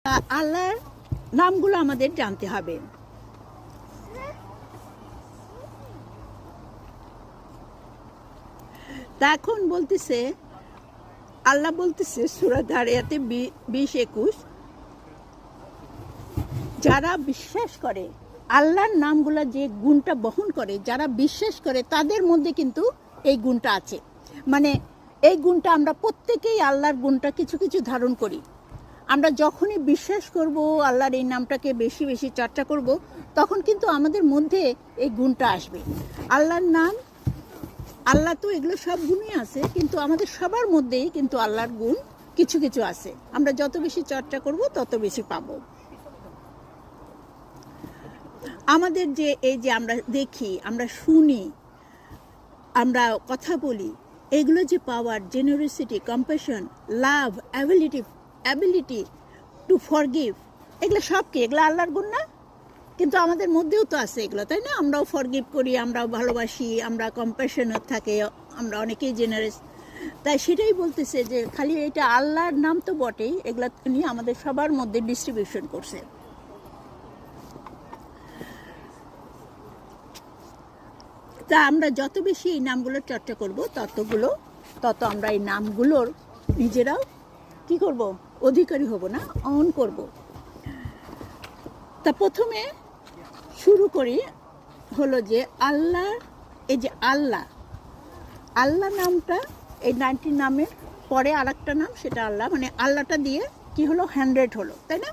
আল্লাহর নামগুলো আমাদের জানতে হবে। তা এখন বলতেছে, আল্লাহ বলতেছে সূরা যারিয়াতে 20-21, যারা বিশ্বাস করে আল্লাহর নামগুলো যে গুণটা বহন করে, যারা বিশ্বাস করে তাদের মধ্যে কিন্তু এই গুণটা আছে। মানে এই গুণটা আমরা প্রত্যেকেই আল্লাহর গুণটা কিছু কিছু ধারণ করি। আমরা যখনই বিশ্বাস করব, আল্লাহর এই নামটাকে বেশি বেশি চর্চা করব, তখন কিন্তু আমাদের মধ্যে এই গুণটা আসবে। আল্লাহর নাম, আল্লাহ তো এগুলো সব গুণই আছে, কিন্তু আমাদের সবার মধ্যেই কিন্তু আল্লাহর গুণ কিছু কিছু আছে। আমরা যত বেশি চর্চা করব তত বেশি পাবো। আমাদের যে এই যে আমরা দেখি, আমরা শুনি, আমরা কথা বলি, এগুলো যে power, generosity, compassion, love, ability to forgive, এগুলো সব কি? এগুলো আল্লাহর গুণ না? কিন্তু আমাদের মধ্যেও তো আছে এগুলো, তাই না? আমরাও ফরগিভ করি, আমরাও ভালোবাসি, আমরা কম্প্যাশনেট থাকে, আমরা অনেকেই জেনারেস। তাই সেটাই বলতেছে যে খালি এটা আল্লাহর নাম তো বটেই, এগুলো নিয়ে আমাদের সবার মধ্যে ডিস্ট্রিবিউশন করছে। তা আমরা যত বেশি এই নামগুলোর চর্চা করব তত আমরা এই নামগুলোর নিজেরাও কি করব? অধিকারী হব, না অন করব। তা প্রথমে শুরু করি হলো যে আল্লাহ, এই যে আল্লাহ নামটা, এই 90 নামের পরে আর একটা নাম, সেটা আল্লাহ। মানে আল্লাহটা দিয়ে কি হলো? 100 হলো, তাই না?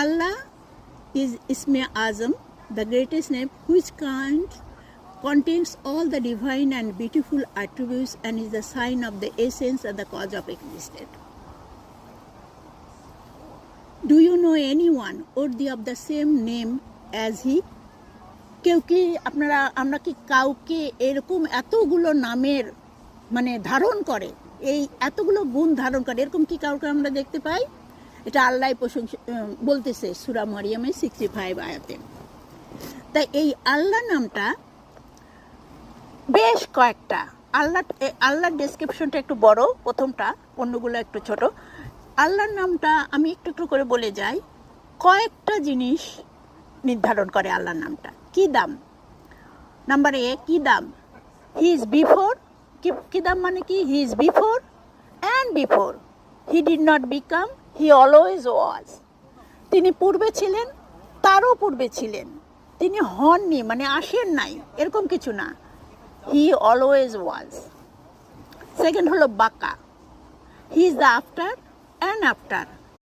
আল্লাহ is Isme Azam, the greatest name, which contains all the divine and beautiful attributes and is the sign of the essence and the cause of existence. Do you know anyone worthy of the same name as he? কেউ কি আমরা কি কাউকে এরকম এতগুলো নামের মানে ধারণ করে, এই এতগুলো গুণ ধারণ করে, এরকম কি কাউকে আমরা দেখতে পাই? এটা আল্লাহ প্রশংসা বলতেছে সূরা মারিয়ামের 65 আয়াতে। তাই এই আল্লাহ নামটা বেশ কয়েকটা, আল্লাহর ডেসক্রিপশনটা একটু বড়, প্রথমটা, অন্যগুলো একটু ছোট। আল্লাহর নামটা আমি একটু একটু করে বলে যাই। কয়েকটা জিনিস নির্ধারণ করে আল্লাহর নামটা। কি দাম? নাম্বার এ, কি দাম? He is before. কি দাম মানে কি? He is before and before he did not become, he always was. তিনি পূর্বে ছিলেন, তারও পূর্বে ছিলেন, তিনি হননি মানে আসেন নাই, এরকম কিছু না। হি অলওয়েজ ওয়াজ। সেকেন্ড হলো বাকা, he is the after and after.